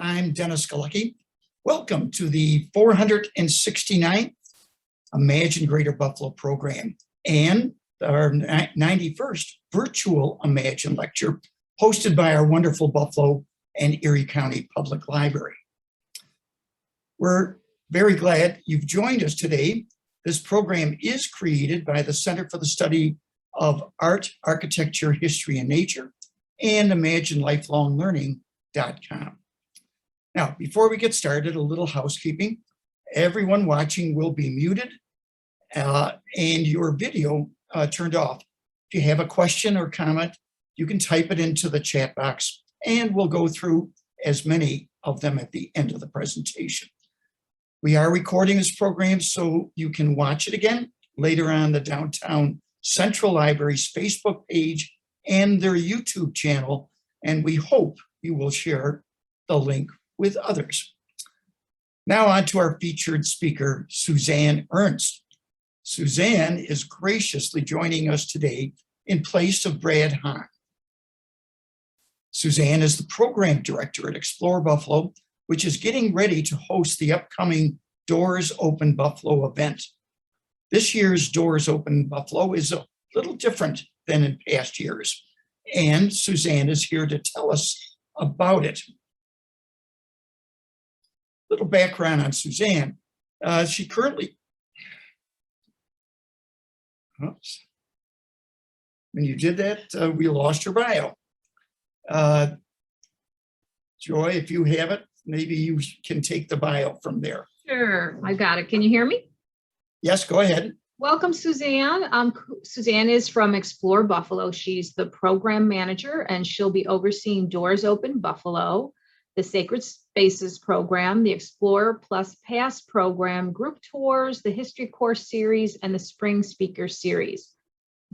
I'm Dennis Galucki. Welcome to the 469th Imagine Greater Buffalo program and our 91st virtual Imagine lecture hosted by our wonderful Buffalo and Erie County Public Library. We're very glad you've joined us today. This program is created by the Center for the Study of Art, Architecture, History, and Nature and ImagineLifelongLearning.com. Now, before we get started, a little housekeeping. Everyone watching will be muted and your video turned off. If you have a question or comment, you can type it into the chat box and we'll go through as many of them at the end of the presentation. We are recording this program so you can watch it again later on the Downtown Central Library's Facebook page and their YouTube channel, and we hope you will share the link with others. Now on to our featured speaker, Suzanne Ernst. Suzanne is graciously joining us today in place of Brad Hahn. Suzanne is the program director at Explore Buffalo, which is getting ready to host the upcoming Doors Open Buffalo event. This year's Doors Open Buffalo is a little different than in past years, and Suzanne is here to tell us about it. Little background on Suzanne. She currently, oops, when you did that, we lost your bio. Joy, if you have it, maybe you can take the bio from there. Sure, I got it. Can you hear me? Yes, go ahead. Welcome, Suzanne. Suzanne is from Explore Buffalo. She's the program manager, and she'll be overseeing Doors Open Buffalo, the Sacred Spaces program, the Explore Plus Pass program, group tours, the History Course series, and the Spring Speaker series.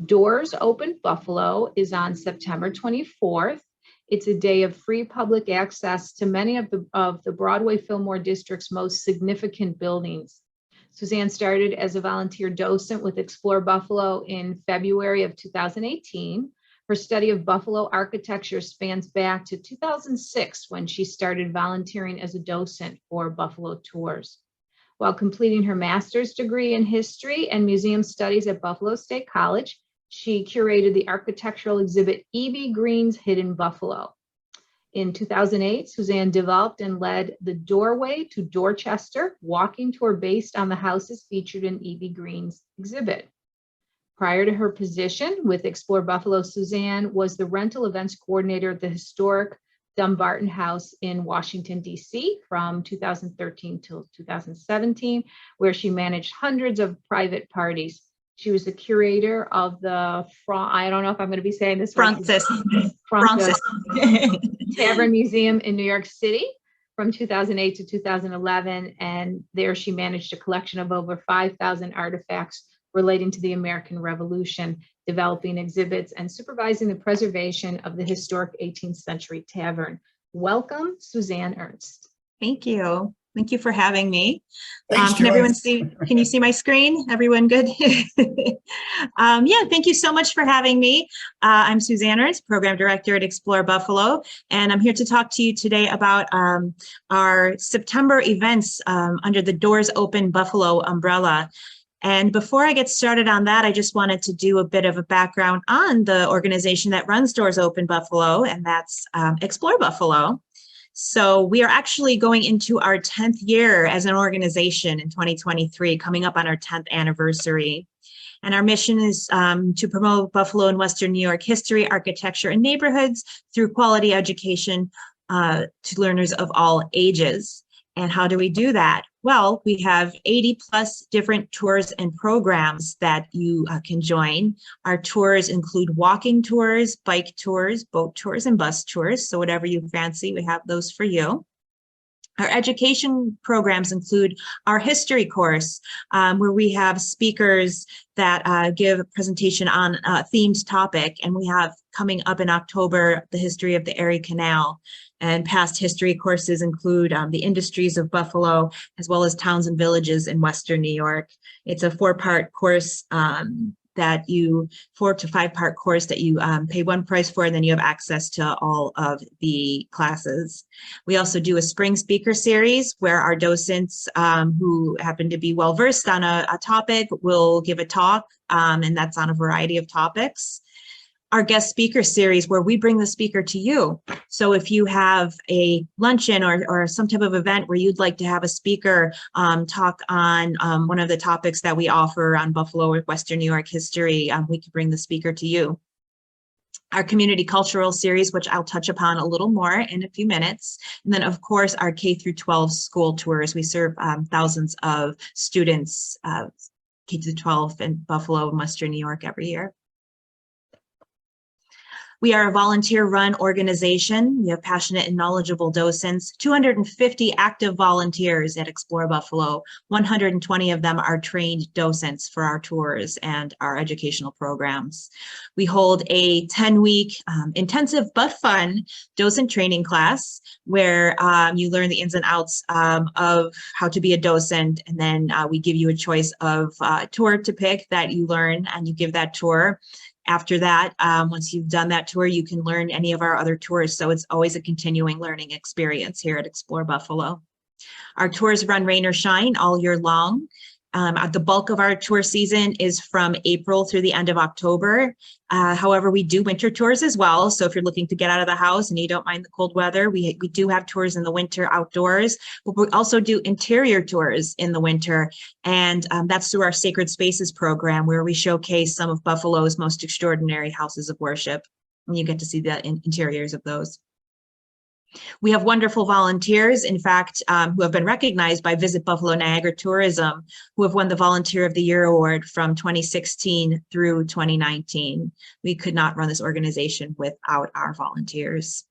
Doors Open Buffalo is on September 24th. It's a day of free public access to many of the Broadway Fillmore District's most significant buildings. Suzanne started as a volunteer docent with Explore Buffalo in February of 2018. Her study of Buffalo architecture spans back to 2006 when she started volunteering as a docent for Buffalo Tours. While completing her master's degree in history and museum studies at Buffalo State College, she curated the architectural exhibit E.B. Green's Hidden Buffalo. In 2008, Suzanne developed and led the Doorway to Dorchester walking tour based on the houses featured in E.B. Green's exhibit. Prior to her position with Explore Buffalo, Suzanne was the rental events coordinator at the historic Dumbarton House in Washington, D.C. from 2013 till 2017, where she managed hundreds of private parties. She was the curator of the, I don't know if I'm going to be saying this right. Francis Tavern Museum in New York City from 2008 to 2011. And there she managed a collection of over 5,000 artifacts relating to the American Revolution, developing exhibits and supervising the preservation of the historic 18th century tavern. Welcome, Suzanne Ernst. Thank you. Thank you for having me. Thanks, can everyone see, can you see my screen? Everyone good? Yeah, thank you so much for having me. I'm Suzanne Ernst, Program Director at Explore Buffalo, and I'm here to talk to you today about our September events under the Doors Open Buffalo umbrella. And before I get started on that, I just wanted to do a bit of a background on the organization that runs Doors Open Buffalo, and that's Explore Buffalo. So we are actually going into our 10th year as an organization in 2023, coming up on our 10th anniversary. And our mission is to promote Buffalo and Western New York history, architecture, and neighborhoods through quality education to learners of all ages. And how do we do that? Well, we have 80 plus different tours and programs that you can join. Our tours include walking tours, bike tours, boat tours, and bus tours. So whatever you fancy, we have those for you. Our education programs include our history course, where we have speakers that give a presentation on a themed topic. And we have coming up in October, the history of the Erie Canal. And past history courses include the industries of Buffalo, as well as towns and villages in Western New York. It's a 4-part course that you 4 to 5 part course that you pay one price for, and then you have access to all of the classes. We also do a spring speaker series where our docents who happen to be well versed on a topic will give a talk, and that's on a variety of topics. Our guest speaker series where we bring the speaker to you. So if you have a luncheon or some type of event where you'd like to have a speaker talk on one of the topics that we offer on Buffalo or Western New York history, we can bring the speaker to you. Our community cultural series, which I'll touch upon a little more in a few minutes. And then of course, our K through 12 school tours. We serve thousands of students, K through 12 in Buffalo and Western New York every year. We are a volunteer-run organization. We have passionate and knowledgeable docents, 250 active volunteers at Explore Buffalo. 120 of them are trained docents for our tours and our educational programs. We hold a 10-week intensive but fun docent training class where you learn the ins and outs of how to be a docent, and then we give you a choice of tour to pick that you learn, and you give that tour. After that, once you've done that tour, you can learn any of our other tours. So it's always a continuing learning experience here at Explore Buffalo. Our tours run rain or shine all year long. The bulk of our tour season is from April through the end of October. However, we do winter tours as well. So if you're looking to get out of the house and you don't mind the cold weather, we do have tours in the winter outdoors, but we also do interior tours in the winter. And that's through our Sacred Spaces program, where we showcase some of Buffalo's most extraordinary houses of worship. And you get to see the interiors of those. We have wonderful volunteers, in fact, who have been recognized by Visit Buffalo Niagara Tourism, who have won the Volunteer of the Year Award from 2016 through 2019. We could not run this organization without our volunteers.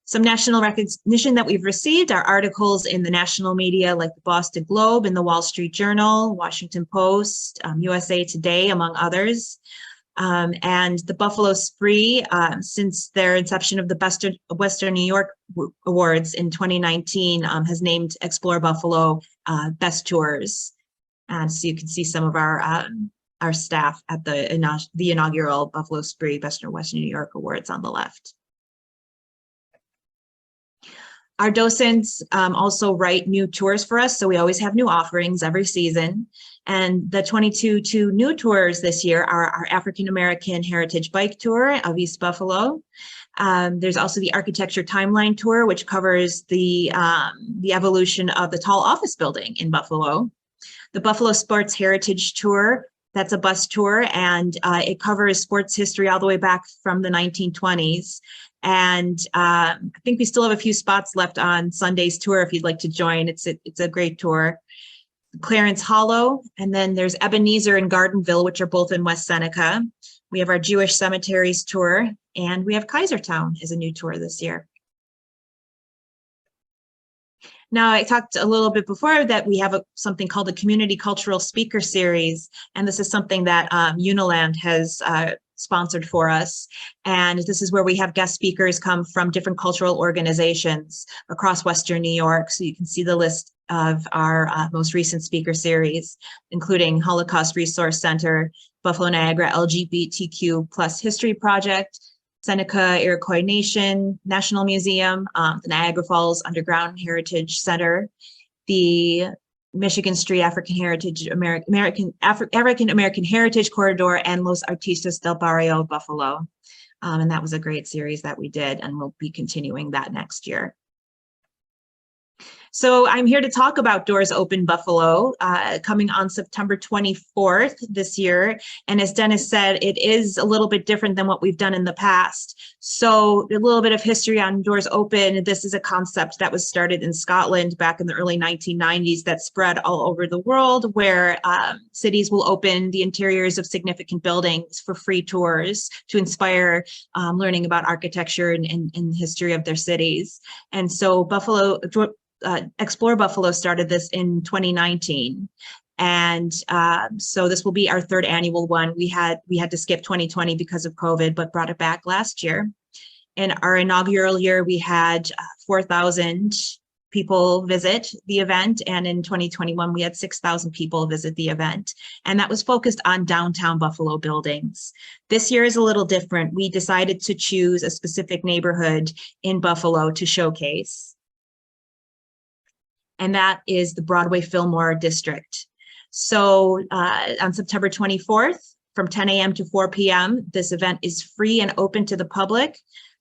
Some national recognition that we've received are articles in the national media like the Boston Globe and the Wall Street Journal, Washington Post, USA Today, among others. And the Buffalo Spree, since their inception of the Western New York Awards in 2019, has named Explore Buffalo Best Tours. And so you can see some of our staff at the inaugural Buffalo Spree Western New York Awards on the left. Our docents also write new tours for us, so we always have new offerings every season. And the 22 new tours this year are our African American Heritage Bike Tour of East Buffalo. There's also the Architecture Timeline Tour, which covers the evolution of the tall office building in Buffalo. The Buffalo Sports Heritage Tour, that's a bus tour, and it covers sports history all the way back from the 1920s. And I think we still have a few spots left on Sunday's tour if you'd like to join. It's a great tour. Clarence Hollow, and then there's Ebenezer and Gardenville, which are both in West Seneca. We have our Jewish Cemeteries tour, and we have Kaisertown is a new tour this year. Now, I talked a little bit before that we have something called the Community Cultural Speaker Series, and this is something that Uniland has sponsored for us. And this is where we have guest speakers come from different cultural organizations across Western New York. So you can see the list of our most recent speaker series, including Holocaust Resource Center, Buffalo Niagara LGBTQ+ History Project, Seneca Iroquois Nation National Museum, the Niagara Falls Underground Heritage Center, the Michigan Street African American Heritage Corridor, and Los Artistas del Barrio Buffalo. And that was a great series that we did, and we'll be continuing that next year. So I'm here to talk about Doors Open Buffalo, coming on September 24th this year. And as Dennis said, it is a little bit different than what we've done in the past. So a little bit of history on Doors Open. This is a concept that was started in Scotland back in the early 1990s that spread all over the world, where cities will open the interiors of significant buildings for free tours to inspire learning about architecture and the history of their cities. And so Explore Buffalo started this in 2019. And so this will be our third annual one. We had to skip 2020 because of COVID, but brought it back last year. In our inaugural year, we had 4,000 people visit the event, and in 2021 we had 6,000 people visit the event, and that was focused on downtown Buffalo buildings. This year is a little different. We decided to choose a specific neighborhood in Buffalo to showcase, and that is the Broadway Fillmore district. So on September 24th from 10 a.m. to 4 p.m. this event is free and open to the public.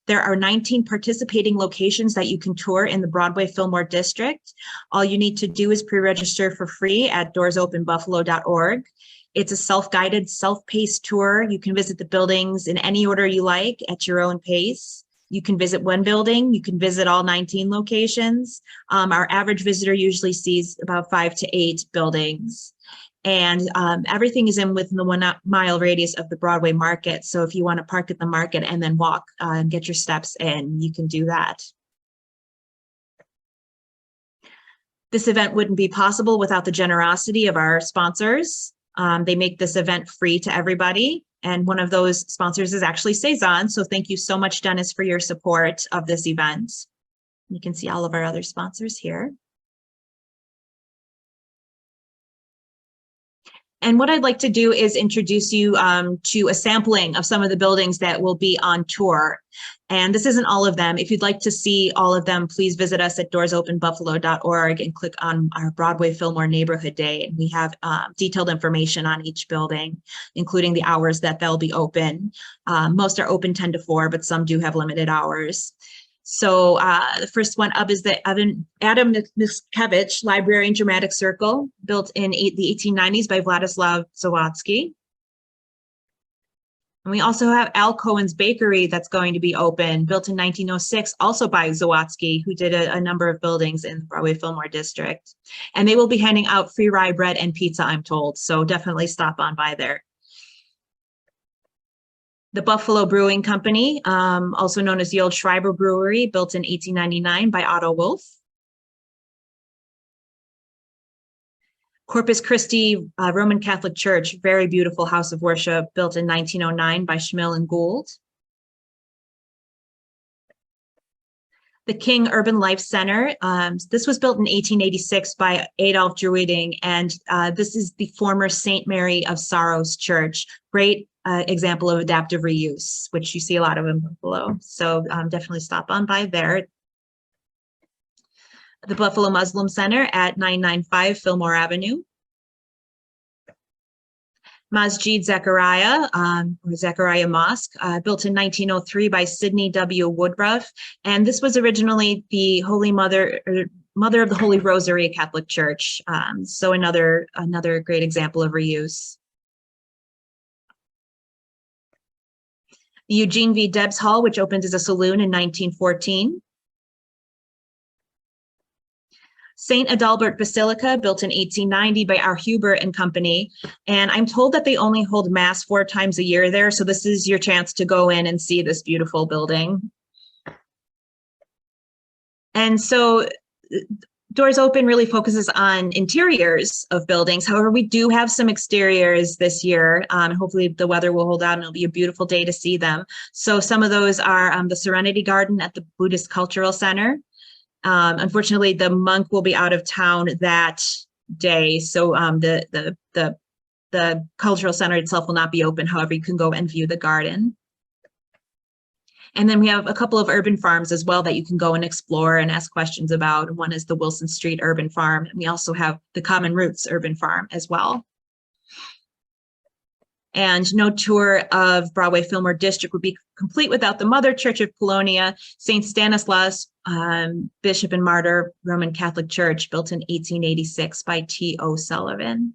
There are 19 participating locations that you can tour in the Broadway Fillmore district. All you need to do is pre-register for free at doorsopenbuffalo.org. It's a self-guided, self-paced tour. You can visit the buildings in any order you like at your own pace. You can visit one building, you can visit all 19 locations. Our average visitor usually sees about 5 to 8 buildings. And everything is within the 1 mile radius of the Broadway market. So if you want to park at the market and then walk and get your steps in, you can do that. This event wouldn't be possible without the generosity of our sponsors. They make this event free to everybody. And one of those sponsors is actually C-SAAHN. So thank you so much, Dennis, for your support of this event. You can see all of our other sponsors here. And what I'd like to do is introduce you to a sampling of some of the buildings that will be on tour. And this isn't all of them. If you'd like to see all of them, please visit us at doorsopenbuffalo.org and click on our Broadway Fillmore Neighborhood Day. And we have detailed information on each building, including the hours that they'll be open. Most are open 10 to 4, but some do have limited hours. So the first one up is the Adam Mickiewicz Library and Dramatic Circle, built in the 1890s by Vladislav Zawadzki. And we also have Al Cohen's Bakery that's going to be open, built in 1906, also by Zawadzki, who did a number of buildings in the Broadway Fillmore district. And they will be handing out free rye bread and pizza, I'm told, so definitely stop on by there. The Buffalo Brewing Company, also known as the Old Schreiber Brewery, built in 1899 by Otto Wolff. Corpus Christi Roman Catholic Church, very beautiful house of worship, built in 1909 by Schmill and Gould. The King Urban Life Center, this was built in 1886 by Adolf Druiding, and this is the former St. Mary of Sorrows Church. Great example of adaptive reuse, which you see a lot of in Buffalo. So definitely stop on by there. The Buffalo Muslim Center at 995 Fillmore Avenue. Masjid Zechariah, or Zechariah Mosque, built in 1903 by Sidney W. Woodruff. And this was originally the Holy Mother of the Holy Rosary Catholic Church. So another great example of reuse. The Eugene V. Debs Hall, which opened as a saloon in 1914. St. Adalbert Basilica, built in 1890 by R. Huber and Company. And I'm told that they only hold Mass 4 times a year there. So this is your chance to go in and see this beautiful building. And so Doors Open really focuses on interiors of buildings. However, we do have some exteriors this year. Hopefully the weather will hold out and it'll be a beautiful day to see them. So some of those are the Serenity Garden at the Buddhist Cultural Center. Unfortunately, the monk will be out of town that day. So the cultural center itself will not be open. However, you can go and view the garden. And then we have a couple of urban farms as well that you can go and explore and ask questions about. One is the Wilson Street Urban Farm. And we also have the Common Roots Urban Farm as well. And no tour of Broadway Fillmore District would be complete without the Mother Church of Polonia, St. Stanislaus, Bishop and Martyr Roman Catholic Church, built in 1886 by T.O. Sullivan.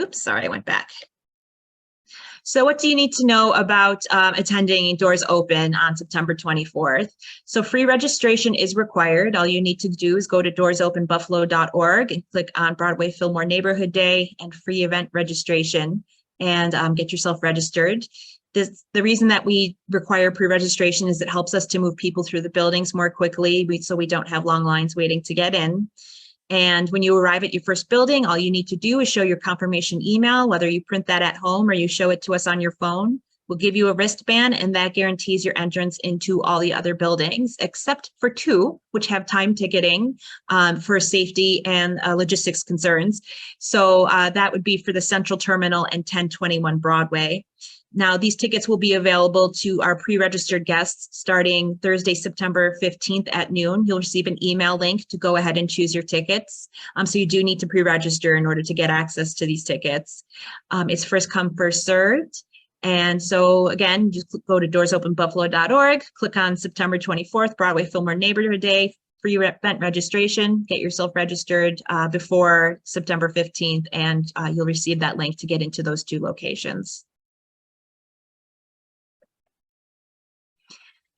Oops, sorry, I went back. So what do you need to know about attending Doors Open on September 24th? So free registration is required. All you need to do is go to doorsopenbuffalo.org and click on Broadway Fillmore Neighborhood Day and free event registration and get yourself registered. The reason that we require pre-registration is it helps us to move people through the buildings more quickly so we don't have long lines waiting to get in. And when you arrive at your first building, all you need to do is show your confirmation email, whether you print that at home or you show it to us on your phone. We'll give you a wristband, and that guarantees your entrance into all the other buildings, except for 2, which have time ticketing for safety and logistics concerns. So that would be for the Central Terminal and 1021 Broadway. Now, these tickets will be available to our pre-registered guests starting Thursday, September 15th at noon. You'll receive an email link to go ahead and choose your tickets. So you do need to pre-register in order to get access to these tickets. It's first come, first served. And so again, just go to doorsopenbuffalo.org, click on September 24th, Broadway Fillmore Neighborhood Day, free event registration, get yourself registered before September 15th, and you'll receive that link to get into those 2 locations.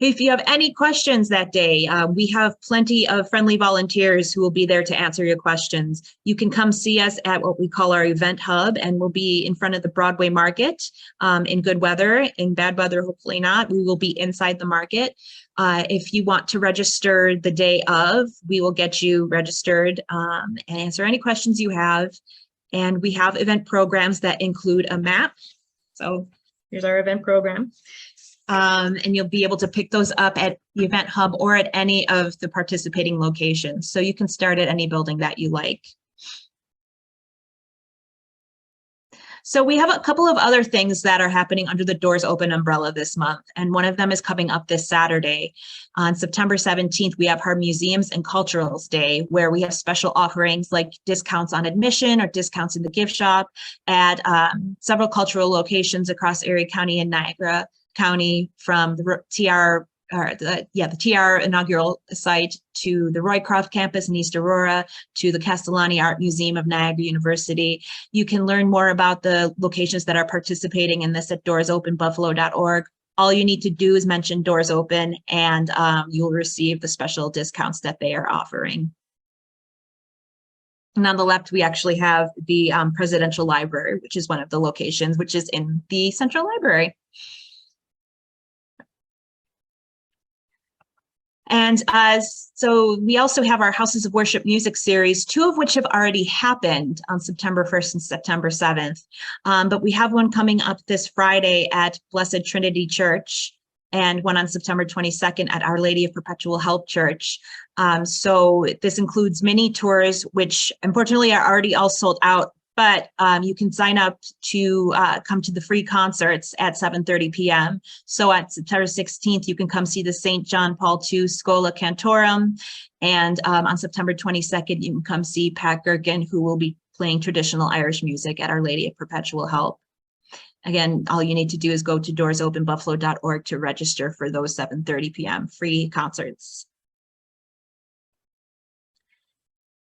If you have any questions that day, we have plenty of friendly volunteers who will be there to answer your questions. You can come see us at what we call our event hub, and we'll be in front of the Broadway Market in good weather. In bad weather, hopefully not. We will be inside the market. If you want to register the day of, we will get you registered and answer any questions you have. And we have event programs that include a map. So here's our event program. And you'll be able to pick those up at the event hub or at any of the participating locations. So you can start at any building that you like. So we have a couple of other things that are happening under the Doors Open umbrella this month. And one of them is coming up this Saturday. On September 17th, we have our Museums and Culturals Day, where we have special offerings like discounts on admission or discounts in the gift shop at several cultural locations across Erie County and Niagara County, from the the TR inaugural site to the Roycroft campus in East Aurora to the Castellani Art Museum of Niagara University. You can learn more about the locations that are participating in this at doorsopenbuffalo.org. All you need to do is mention Doors Open, and you'll receive the special discounts that they are offering. And on the left, we actually have the Presidential Library, which is one of the locations, which is in the Central Library. And so we also have our Houses of Worship music series, 2 of which have already happened on September 1st and September 7th. But we have one coming up this Friday at Blessed Trinity Church, and one on September 22nd at Our Lady of Perpetual Help Church. So this includes mini tours, which unfortunately are already all sold out, but you can sign up to come to the free concerts at 7:30 p.m. So at September 16th, you can come see the St. John Paul II Schola Cantorum. And on September 22nd, you can come see Pat Gergen, who will be playing traditional Irish music at Our Lady of Perpetual Help. Again, all you need to do is go to doorsopenbuffalo.org to register for those 7:30 p.m. free concerts.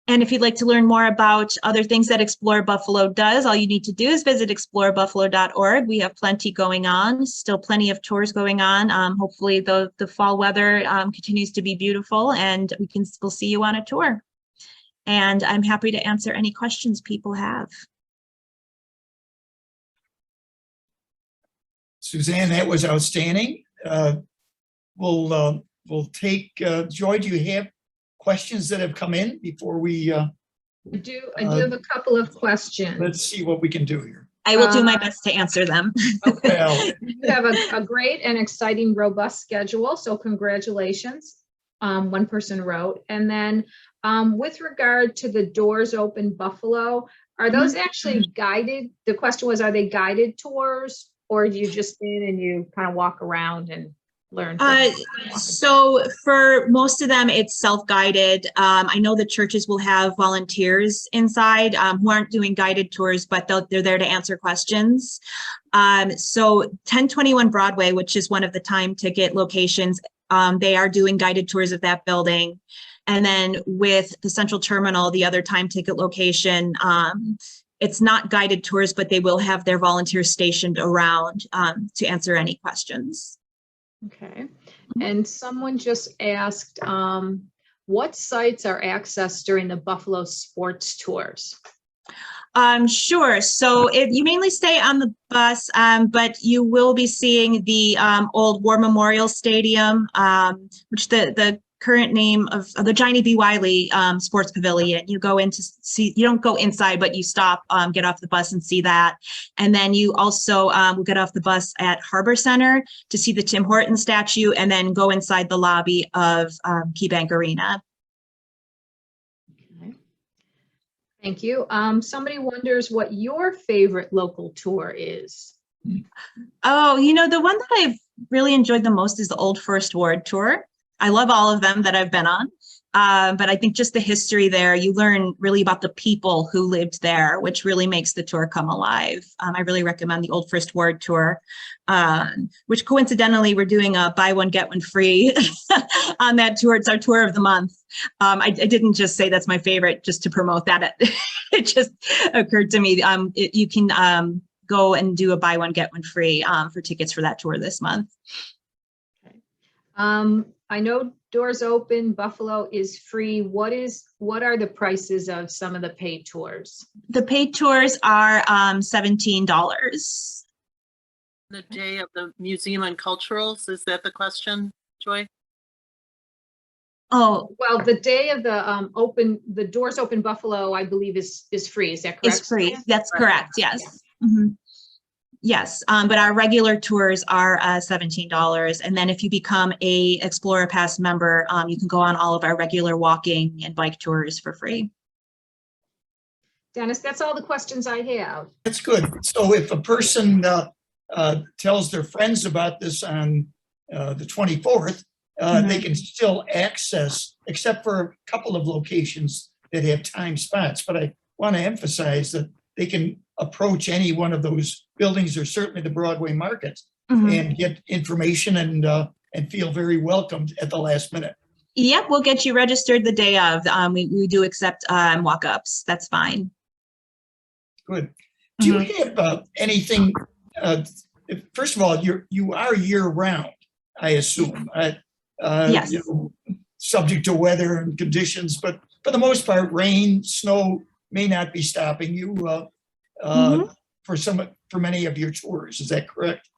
And if you'd like to learn more about other things that Explore Buffalo does, all you need to do is visit explorebuffalo.org. We have plenty going on, still plenty of tours going on. Hopefully the fall weather continues to be beautiful, and we can still see you on a tour. And I'm happy to answer any questions people have. Suzanne, that was outstanding. We'll take, Joy, do you have questions that have come in before we I do have a couple of questions. let's see what we can do here. I will do my best to answer them. Well, You have a great and exciting, robust schedule, so congratulations. One person wrote. And then with regard to the Doors Open Buffalo, are those actually guided? The question was, are they guided tours, or do you just in and you kind of walk around and learn? So for most of them, it's self-guided. I know the churches will have volunteers inside who aren't doing guided tours, but they're there to answer questions. So 1021 Broadway, which is one of the time ticket locations, they are doing guided tours of that building. And then with the Central Terminal, the other time ticket location, it's not guided tours, but they will have their volunteers stationed around to answer any questions. Okay. And someone just asked, what sites are accessed during the Buffalo sports tours? Sure. So you mainly stay on the bus, but you will be seeing the old War Memorial Stadium, which the current name of the Johnny B. Wiley Sports Pavilion. You go in to see, you don't go inside, but you stop, get off the bus and see that. And then you also will get off the bus at Harbor Center to see the Tim Hortons statue, and then go inside the lobby of KeyBank Arena. Okay. Thank you. Somebody wonders what your favorite local tour is. Oh, you know, the one that I've really enjoyed the most is the Old First Ward tour. I love all of them that I've been on, but I think just the history there, you learn really about the people who lived there, which really makes the tour come alive. I really recommend the Old First Ward tour, which coincidentally, we're doing a buy one, get one free on that tour. It's our tour of the month. I didn't just say that's my favorite just to promote that. It just occurred to me. You can go and do a buy one, get one free for tickets for that tour this month. Okay. I know Doors Open Buffalo is free. What are the prices of some of the paid tours? The paid tours are $17. The day of the museum and culturals, is that the question, Joy? Oh, Well, the day of the Doors Open Buffalo, I believe is free. Is that correct? it's free. That's Right. correct. Yes. Mhm. Yes, but our regular tours are $17. And then if you become a Explorer Pass member, you can go on all of our regular walking and bike tours for free. Dennis, that's all the questions I have. That's good. So if a person tells their friends about this on the 24th, they can still access, except for a couple of locations that have time spots. But I want to emphasize that they can approach any one of those buildings, or certainly the Broadway Market, and get information and feel very welcomed at the last minute. Yep, we'll get you registered the day of. We do accept walk-ups. That's fine. Good. Do you have anything? First of all, you are year-round, I assume. Yes. You know, subject to weather and conditions, but for the most part, rain, snow may not be stopping you for many of your tours. Is that correct?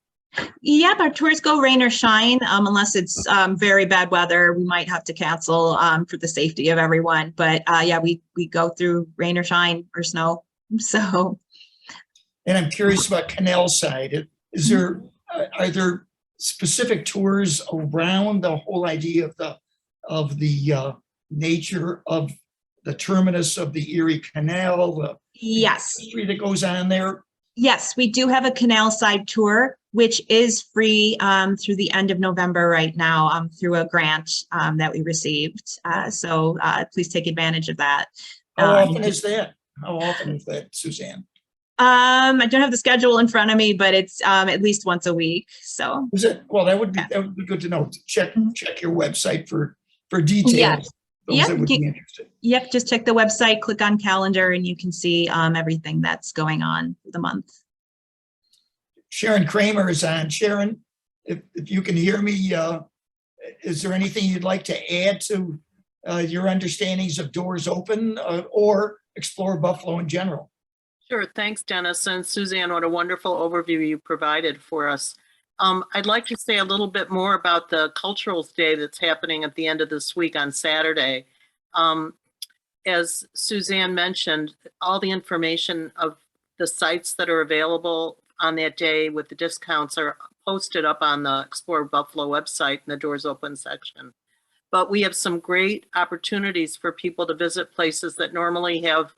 Yep, our tours go rain or shine. Unless it's very bad weather, we might have to cancel for the safety of everyone. But yeah, we go through rain or shine or snow. So. And I'm curious about Canal Side. Are there specific tours around the whole idea of the nature of the terminus of the Erie Canal? Yes. History that goes on there. Yes, we do have a Canal Side tour, which is free through the end of November right now through a grant that we received. So please take advantage of that. How often is that? How often is that, Suzanne? I don't have the schedule in front of me, but it's at least once a week. So Is it? Well, that would be good to know. Check your website for details. Yes. Those Yep. that would be interested. Yep, just check the website, click on calendar, and you can see everything that's going on for the month. Sharon Kramer is on. Sharon, if you can hear me, is there anything you'd like to add to your understandings of Doors Open or Explore Buffalo in general? Sure, thanks, Dennis. And Suzanne, what a wonderful overview you provided for us. I'd like to say a little bit more about the Culturals Day that's happening at the end of this week on Saturday. As Suzanne mentioned, all the information of the sites that are available on that day with the discounts are posted up on the Explore Buffalo website in the Doors Open section. But we have some great opportunities for people to visit places that normally have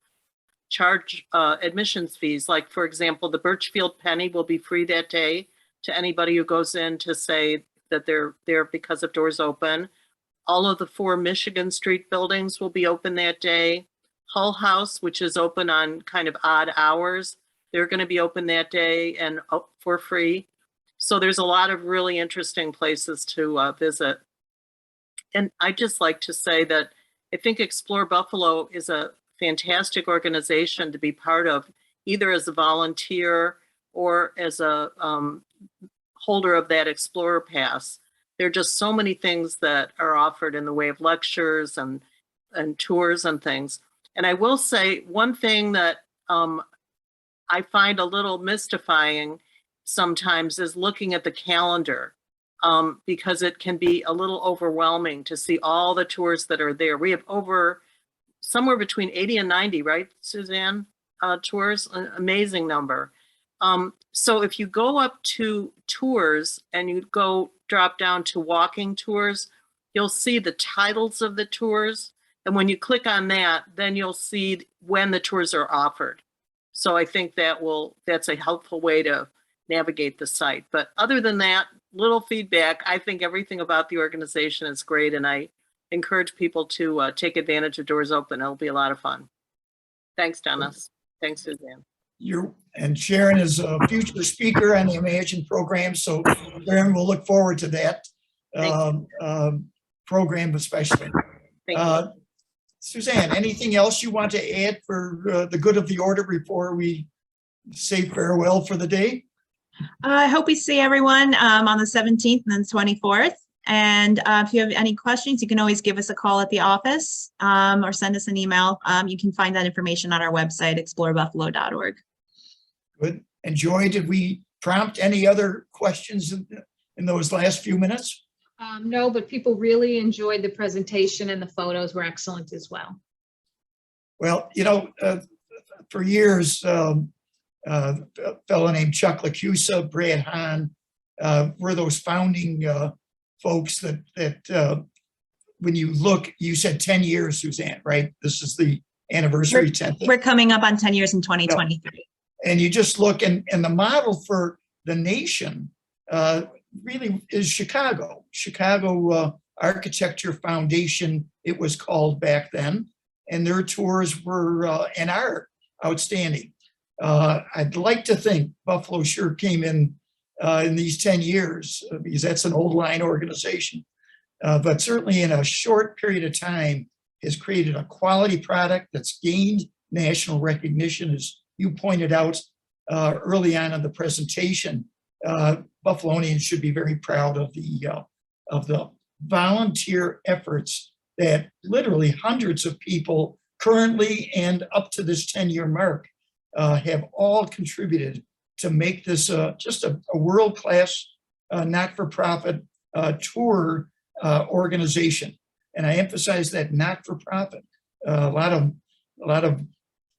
charge admissions fees. Like, for example, the Birchfield Penny will be free that day to anybody who goes in to say that they're there because of Doors Open. All of the 4 Michigan Street buildings will be open that day. Hull House, which is open on kind of odd hours, they're going to be open that day and for free. So there's a lot of really interesting places to visit. And I'd just like to say that I think Explore Buffalo is a fantastic organization to be part of, either as a volunteer or as a holder of that Explorer Pass. There are just so many things that are offered in the way of lectures and tours and things. And I will say one thing that I find a little mystifying sometimes is looking at the calendar. because it can be a little overwhelming to see all the tours that are there. We have over somewhere between 80 and 90, right, Suzanne, tours, an amazing number. So if you go up to tours and you go drop down to walking tours, you'll see the titles of the tours. And when you click on that, then you'll see when the tours are offered. So I think that's a helpful way to navigate the site. But other than that, little feedback. I think everything about the organization is great, and I encourage people to take advantage of Doors Open. It'll be a lot of fun. Thanks, Dennis. Thanks, Suzanne. And Sharon is a future speaker on the Imagine program, so Sharon, we'll look forward to that program especially. Thank you. Suzanne, anything else you want to add for the good of the order before we say farewell for the day? I hope we see everyone on the 17th and then 24th. And if you have any questions, you can always give us a call at the office or send us an email. You can find that information on our website, explorebuffalo.org. Good. And Joy, did we prompt any other questions in those last few minutes? No, but people really enjoyed the presentation and the photos were excellent as well. Well, you know, for years, a fellow named Chuck Lacusa, Brad Hahn, were those founding folks that when you look, you said 10 years, Suzanne, right? This is the anniversary 10th. We're coming up on 10 years in 2023. And you just look, and the model for the nation really is Chicago. Chicago Architecture Foundation, it was called back then. And their tours were and are outstanding. I'd like to think Buffalo sure came in these 10 years because that's an old line organization. But certainly in a short period of time has created a quality product that's gained national recognition, as you pointed out early on in the presentation. Buffalonians should be very proud of the volunteer efforts that literally hundreds of people currently and up to this 10-year mark have all contributed to make this just a world-class not-for-profit tour organization. And I emphasize that not-for-profit. A lot of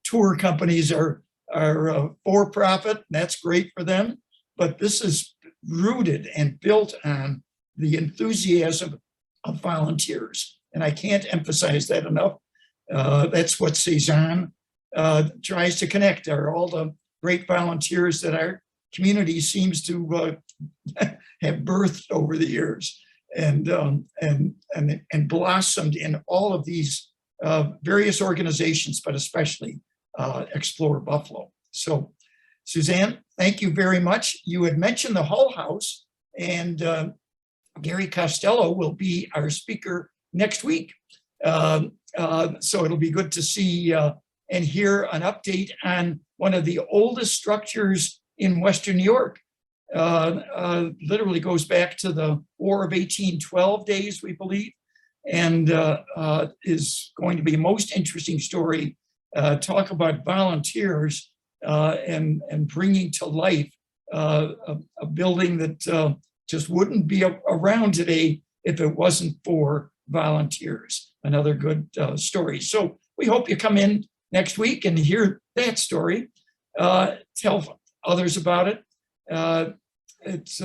tour companies are for-profit. That's great for them, but this is rooted and built on the enthusiasm of volunteers. And I can't emphasize that enough. That's what C-SAAHN tries to connect, are all the great volunteers that our community seems to have birthed over the years and blossomed in all of these various organizations, but especially Explore Buffalo. So, Suzanne, thank you very much. You had mentioned the Hull House, and Gary Costello will be our speaker next week. So it'll be good to see and hear an update on one of the oldest structures in Western New York. Literally goes back to the War of 1812 days, we believe, and is going to be a most interesting story. Talk about volunteers and bringing to life a building that just wouldn't be around today if it wasn't for volunteers. Another good story. So we hope you come in next week and hear that story. Tell others about it. It's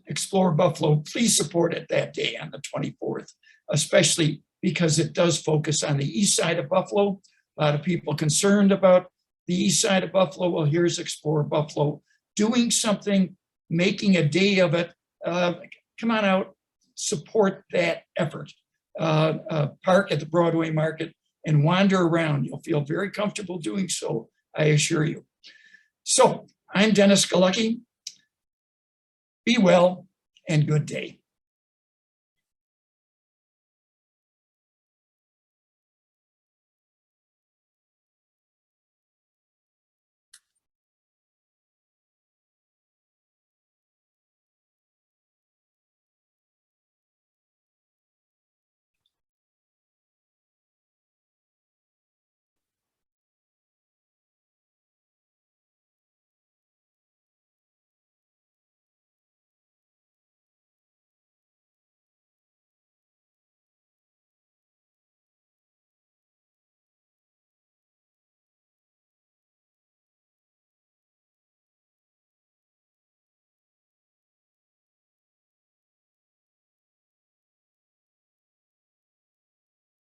Explore Buffalo. Please support it that day on the 24th, especially because it does focus on the east side of Buffalo. A lot of people concerned about the east side of Buffalo. Well, here's Explore Buffalo doing something, making a day of it. Come on out, support that effort. Park at the Broadway Market and wander around. You'll feel very comfortable doing so, I assure you. So I'm Dennis Galucki. Be well and good day.